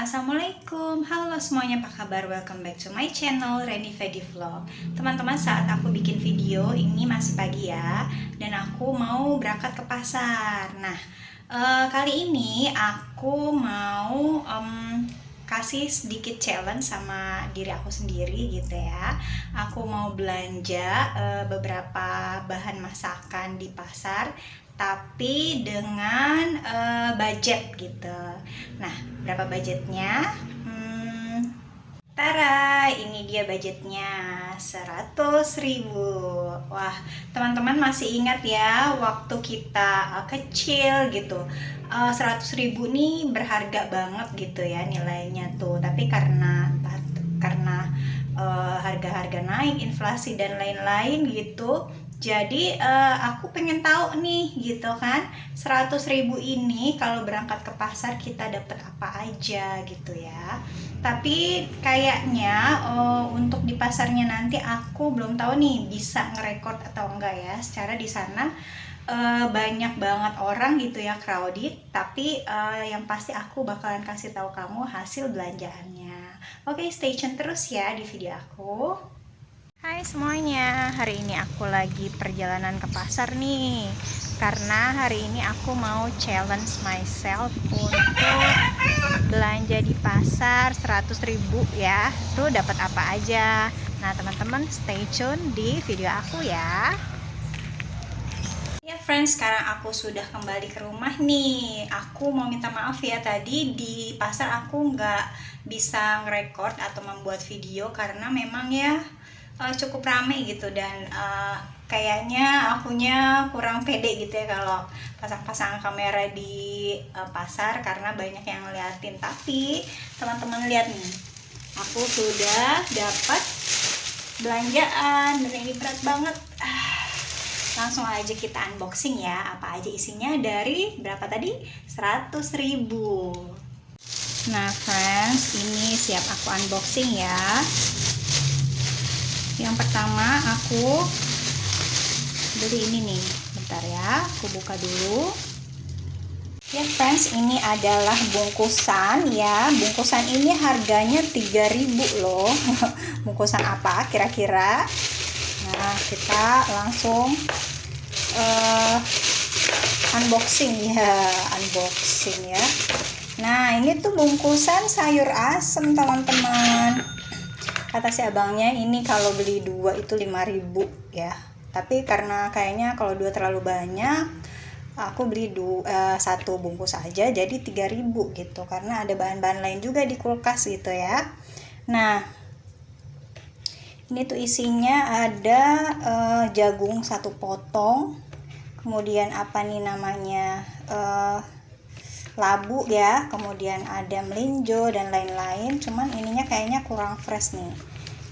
Assalamualaikum, halo semuanya, apa kabar? Welcome back to my channel Reni Vedi Vlog. Teman-teman, saat aku bikin video ini masih pagi ya, dan aku mau berangkat ke pasar. Nah, kali ini aku mau kasih sedikit challenge sama diri aku sendiri gitu ya. Aku mau belanja beberapa bahan masakan di pasar, tapi dengan budget gitu. Nah, berapa budgetnya? Tara, ini dia budgetnya 100.000. Wah, teman-teman masih ingat ya waktu kita kecil gitu. 100.000 nih berharga banget gitu ya nilainya tuh. Tapi karena harga-harga naik, inflasi dan lain-lain gitu. Jadi aku pengen tahu nih gitu kan, 100.000 ini kalau berangkat ke pasar kita dapat apa aja gitu ya. Tapi kayaknya untuk di pasarnya nanti aku belum tahu nih bisa ngerekord atau enggak ya. Secara di sana banyak banget orang gitu ya, crowded. Tapi yang pasti aku bakalan kasih tahu kamu hasil belanjaannya. Oke, stay tune terus ya di video aku. Hai semuanya, hari ini aku lagi perjalanan ke pasar nih. Karena hari ini aku mau challenge myself untuk belanja di pasar 100.000 ya. Tuh dapat apa aja. Nah, teman-teman stay tune di video aku ya. Ya friends, sekarang aku sudah kembali ke rumah nih. Aku mau minta maaf ya, tadi di pasar aku nggak bisa ngerekord atau membuat video karena memang ya cukup rame gitu, dan kayaknya akunya kurang pede gitu ya kalau pasang-pasang kamera di pasar karena banyak yang ngeliatin. Tapi teman-teman lihat nih, aku sudah dapat belanjaan dan ini berat banget. Langsung aja kita unboxing ya, apa aja isinya dari berapa tadi? 100.000. Nah friends, ini siap aku unboxing ya. Yang pertama aku beli ini nih, bentar ya, aku buka dulu ya friends. Ini adalah bungkusan ya, bungkusan ini harganya 3.000 loh. Bungkusan apa kira-kira? Nah, kita langsung unboxing ya. Nah, ini tuh bungkusan sayur asem teman-teman. Kata si abangnya ini kalau beli 2 itu 5.000 ya. Tapi karena kayaknya kalau 2 terlalu banyak, aku beli 1 bungkus aja jadi 3.000 gitu. Karena ada bahan-bahan lain juga di kulkas gitu ya. Nah, ini tuh isinya ada jagung 1 potong. Kemudian apa nih namanya? Labu ya, kemudian ada melinjo dan lain-lain. Cuman ininya kayaknya kurang fresh nih.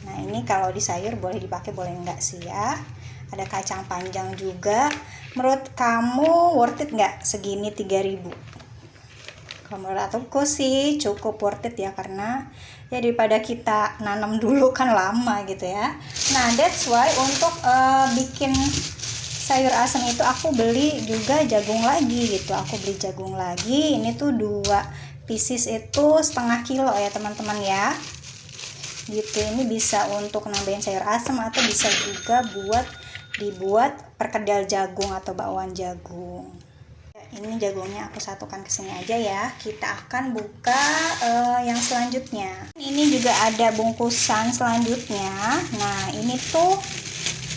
Nah, ini kalau di sayur boleh dipakai, boleh enggak sih ya. Ada kacang panjang juga. Menurut kamu worth it nggak segini 3.000? Kalau menurut aku sih cukup worth it ya, karena ya daripada kita nanam dulu kan lama gitu ya. Nah, that's why untuk bikin sayur asem itu aku beli juga jagung lagi gitu. Aku beli jagung lagi. Ini tuh 2 pieces itu setengah kilo ya teman-teman ya. Gitu, ini bisa untuk nambahin sayur asem atau bisa juga dibuat perkedel jagung atau bakwan jagung. Ini jagungnya aku satukan ke sini aja ya. Kita akan buka yang selanjutnya. Ini juga ada bungkusan selanjutnya. Nah, ini tuh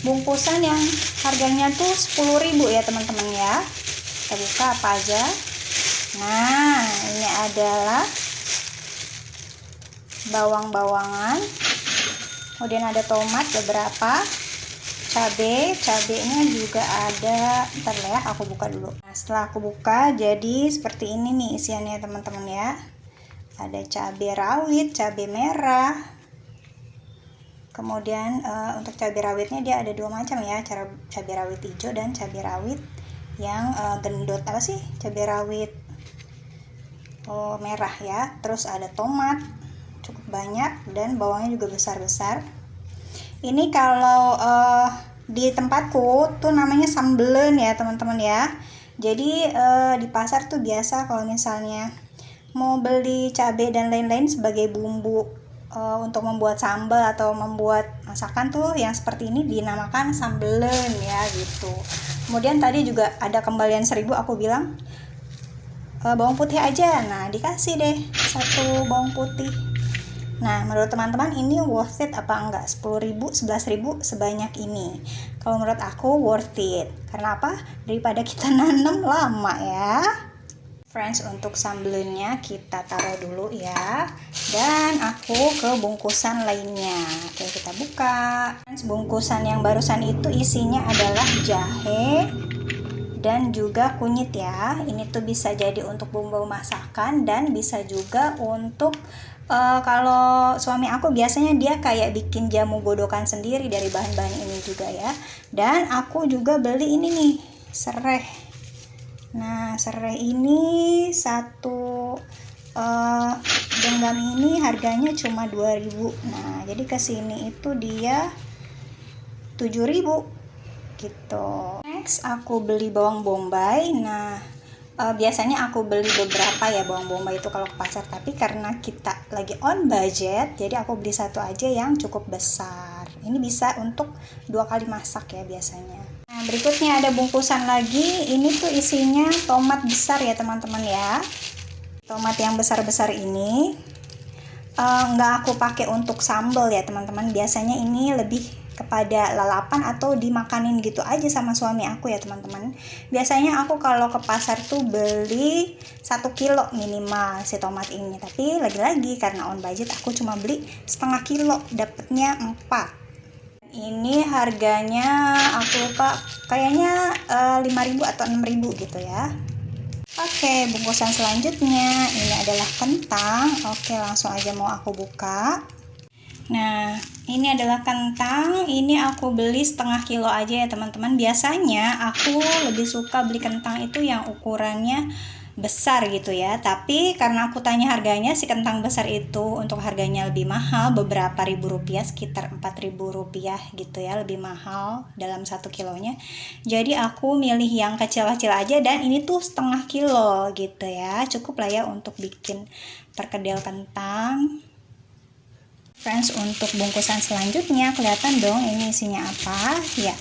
bungkusan yang harganya tuh 10.000 ya teman-teman ya. Kita buka apa aja. Nah, ini adalah bawang-bawangan, kemudian ada tomat beberapa, cabenya juga ada. Bentar ya, aku buka dulu. Nah, setelah aku buka jadi seperti ini nih isiannya teman-teman ya. Ada cabai rawit, cabai merah. Kemudian untuk cabai rawitnya dia ada 2 macam ya, cabai rawit hijau dan cabai rawit yang gendot. Apa sih cabai rawit merah ya. Terus ada tomat cukup banyak dan bawangnya juga besar-besar. Ini kalau di tempatku tuh namanya sambelen ya teman-teman ya. Jadi di pasar tuh biasa kalau misalnya mau beli cabai dan lain-lain sebagai bumbu untuk membuat sambal atau membuat masakan tuh yang seperti ini dinamakan sambelen ya gitu. Kemudian tadi juga ada kembalian 1.000, aku bilang bawang putih aja. Nah, dikasih deh 1 bawang putih. Nah, menurut teman-teman ini worth it apa enggak? 10.000, 11.000 sebanyak ini. Kalau menurut aku worth it. Karena apa? Daripada kita nanam lama ya. Friends, untuk sambelennya kita taruh dulu ya. Dan aku ke bungkusan lainnya. Oke, kita buka. Bungkusan yang barusan itu isinya adalah jahe dan juga kunyit ya. Ini tuh bisa jadi untuk bumbu masakan dan bisa juga untuk kalau suami aku biasanya dia kayak bikin jamu godokan sendiri dari bahan-bahan ini juga ya. Dan aku juga beli ini nih, serai. Nah, serai ini satu genggam ini harganya cuma 2.000. Nah, jadi kesini itu dia 7.000 gitu. Next, aku beli bawang bombay. Nah, biasanya aku beli beberapa ya bawang bombay itu kalau ke pasar, tapi karena kita lagi on budget, jadi aku beli satu aja yang cukup besar. Ini bisa untuk 2 kali masak ya biasanya. Nah, berikutnya ada bungkusan lagi. Ini tuh isinya tomat besar ya teman-teman ya. Tomat yang besar-besar ini nggak aku pakai untuk sambal ya teman-teman. Biasanya ini lebih kepada lalapan atau dimakanin gitu aja sama suami aku ya teman-teman. Biasanya aku kalau ke pasar tuh beli 1 kilo minimal si tomat ini, tapi lagi-lagi karena on budget aku cuma beli setengah kilo, dapatnya 4. Ini harganya aku lupa, kayaknya 5.000 atau 6.000 gitu ya. Oke, bungkusan selanjutnya ini adalah kentang. Oke, langsung aja mau aku buka. Nah, ini adalah kentang. Ini aku beli setengah kilo aja ya teman-teman. Biasanya aku lebih suka beli kentang itu yang ukurannya besar gitu ya, tapi karena aku tanya harganya, si kentang besar itu untuk harganya lebih mahal, beberapa ribu rupiah, sekitar 4.000 rupiah gitu ya, lebih mahal dalam 1 kilonya. Jadi aku milih yang kecil-kecil aja, dan ini tuh setengah kilo gitu ya, cukup lah ya untuk bikin perkedel kentang. Friends, untuk bungkusan selanjutnya kelihatan dong ini isinya apa ya.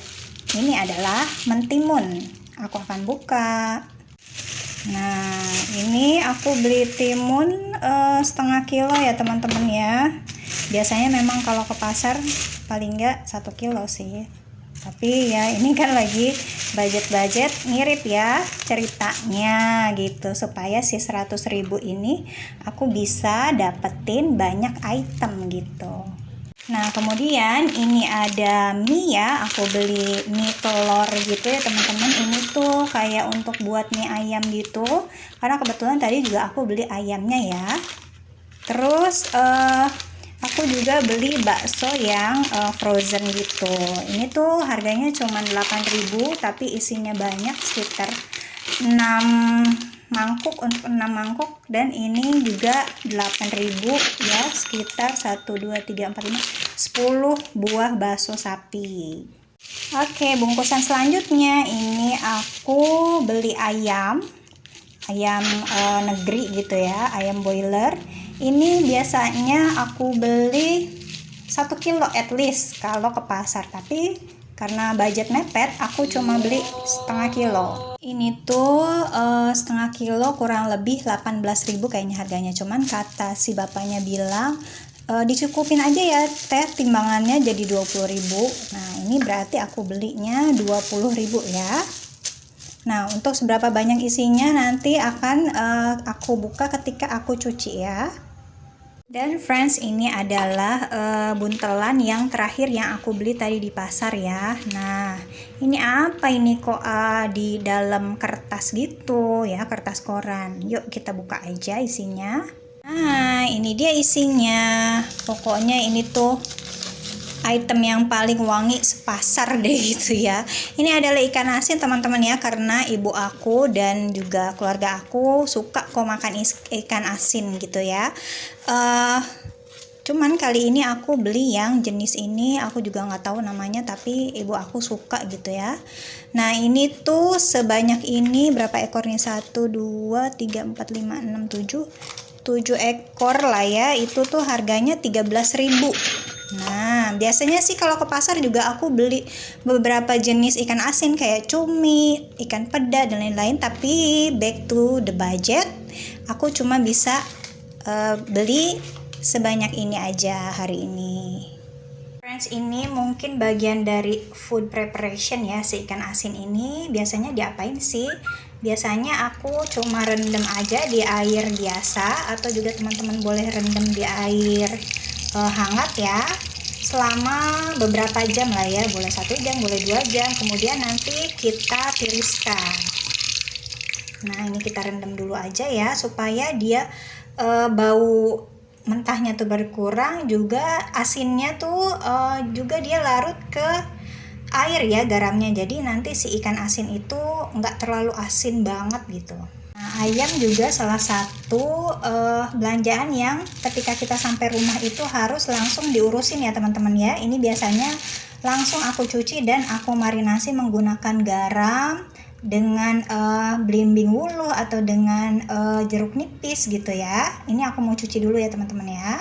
Ini adalah mentimun. Aku akan buka. Nah, ini aku beli timun setengah kilo ya teman-teman ya. Biasanya memang kalau ke pasar paling enggak 1 kilo sih. Tapi ya ini kan lagi budget-budget, ngirit ya ceritanya gitu, supaya si 100.000 ini aku bisa dapetin banyak item gitu. Nah, kemudian ini ada mie ya, aku beli mie telur gitu ya teman-teman. Ini tuh kayak untuk buat mie ayam gitu, karena kebetulan tadi juga aku beli ayamnya ya. Terus aku juga beli bakso yang frozen gitu. Ini tuh harganya cuma 8.000, tapi isinya banyak, sekitar 6 mangkuk, untuk 6 mangkuk, dan ini juga 8.000 ya, sekitar 1 2 3 4 5 10 buah bakso sapi. Oke, bungkusan selanjutnya ini aku beli ayam negeri gitu ya, ayam boiler. Ini biasanya aku beli 1 kilo at least kalau ke pasar, tapi karena budget mepet aku cuma beli setengah kilo. Ini tuh setengah kilo kurang lebih 18.000 kayaknya harganya, cuman kata si bapaknya bilang dicukupin aja ya teh, timbangannya jadi 20.000. Nah, ini berarti aku belinya 20.000 ya. Nah, untuk seberapa banyak isinya nanti akan aku buka ketika aku cuci ya. Dan friends, ini adalah buntelan yang terakhir yang aku beli tadi di pasar ya. Nah, ini apa ini kok di dalam kertas gitu ya, kertas koran. Yuk kita buka aja isinya. Nah, ini dia isinya. Pokoknya ini tuh item yang paling wangi sepasar deh gitu ya. Ini adalah ikan asin teman-teman ya, karena ibu aku dan juga keluarga aku suka kok makan ikan asin gitu ya. Cuman kali ini aku beli yang jenis ini, aku juga nggak tahu namanya, tapi ibu aku suka gitu ya. Nah, ini tuh sebanyak ini berapa ekor nih? 1 2 3 4 5 6 7 7 ekor lah ya, itu tuh harganya 13.000. Nah, biasanya sih kalau ke pasar juga aku beli beberapa jenis ikan asin kayak cumi, ikan peda dan lain-lain, tapi back to the budget, aku cuma bisa beli sebanyak ini aja hari ini. Friends, ini mungkin bagian dari food preparation ya, si ikan asin ini biasanya diapain sih? Biasanya aku cuma rendam aja di air biasa, atau juga teman-teman boleh rendam di air hangat ya, selama beberapa jam lah ya, boleh 1 jam, boleh 2 jam, kemudian nanti kita tiriskan. Nah, ini kita rendam dulu aja ya, supaya dia bau mentahnya tuh berkurang, juga asinnya tuh juga dia larut ke air ya, garamnya, jadi nanti si ikan asin itu nggak terlalu asin banget gitu. Nah, ayam juga salah satu belanjaan yang ketika kita sampai rumah itu harus langsung diurusin ya teman-teman ya. Ini biasanya langsung aku cuci dan aku marinasi menggunakan garam dengan belimbing wuluh atau dengan jeruk nipis gitu ya. Ini aku mau cuci dulu ya teman-teman ya.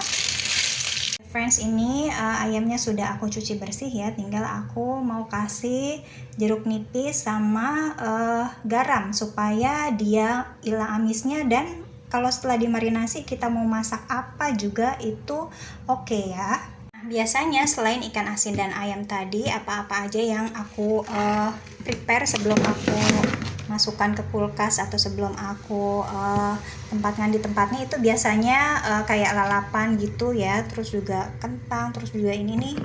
Friends, ini ayamnya sudah aku cuci bersih ya, tinggal aku mau kasih jeruk nipis sama garam supaya dia hilang amisnya, dan kalau setelah dimarinasi kita mau masak apa juga itu oke ya. Biasanya selain ikan asin dan ayam tadi, apa-apa aja yang aku prepare sebelum aku masukkan ke kulkas atau sebelum aku tempatkan di tempatnya, itu biasanya kayak lalapan gitu ya, terus juga kentang, terus juga ini nih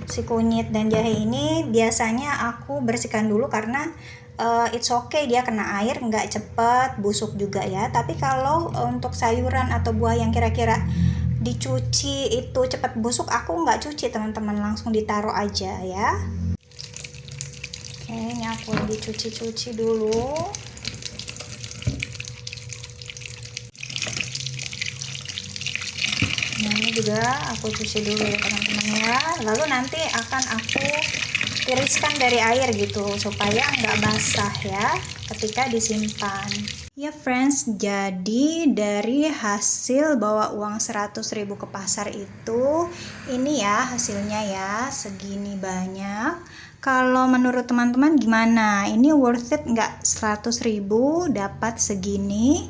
si kunyit dan jahe ini biasanya aku bersihkan dulu karena it's okay dia kena air nggak cepet busuk juga ya. Tapi kalau untuk sayuran atau buah yang kira-kira dicuci itu cepat busuk, aku nggak cuci teman-teman, langsung ditaruh aja ya. Oke, ini aku dicuci-cuci dulu. Nah, ini juga aku cuci dulu ya teman-teman ya, lalu nanti akan aku tiriskan dari air gitu supaya nggak basah ya ketika disimpan. Ya friends, jadi dari hasil bawa uang 100.000 ke pasar itu, ini ya hasilnya ya, segini banyak. Kalau menurut teman-teman gimana? Ini worth it nggak 100.000 dapat segini?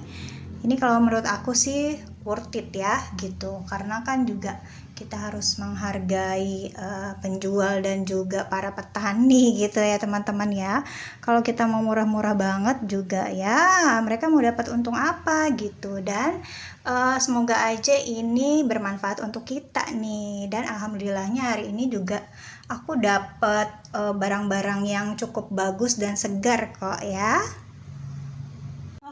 Ini kalau menurut aku sih worth it ya gitu, karena kan juga kita harus menghargai penjual dan juga para petani gitu ya teman-teman ya. Kalau kita mau murah-murah banget juga ya, mereka mau dapat untung apa gitu. Dan semoga aja ini bermanfaat untuk kita nih, dan alhamdulillahnya hari ini juga aku dapat barang-barang yang cukup bagus dan segar kok ya.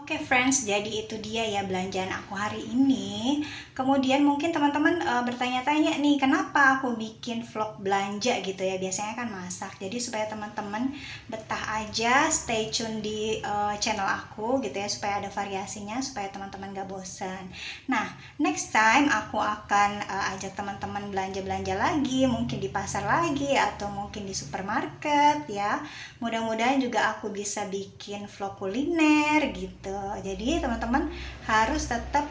Oke friends, jadi itu dia ya belanjaan aku hari ini. Kemudian mungkin teman-teman bertanya-tanya nih, kenapa aku bikin vlog belanja gitu ya, biasanya kan masak. Jadi supaya teman-teman betah aja, stay tune di channel aku gitu ya, supaya ada variasinya, supaya teman-teman gak bosan. Nah, next time aku akan ajak teman-teman belanja-belanja lagi, mungkin di pasar lagi, atau mungkin di supermarket ya. Mudah-mudahan juga aku bisa bikin vlog kuliner gitu. Jadi teman-teman harus tetap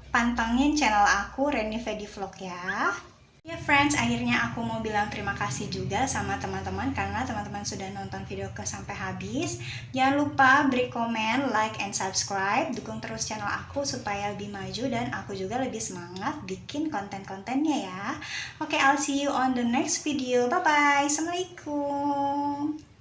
pantengin channel aku Reni Vedi Vlog ya. Ya friends, akhirnya aku mau bilang terima kasih juga sama teman-teman karena teman-teman sudah nonton video sampai habis. Jangan lupa beri komen, like, and subscribe. Dukung terus channel aku supaya lebih maju dan aku juga lebih semangat bikin konten-kontennya ya. Oke, I'll see you on the next video. Bye-bye. Assalamualaikum.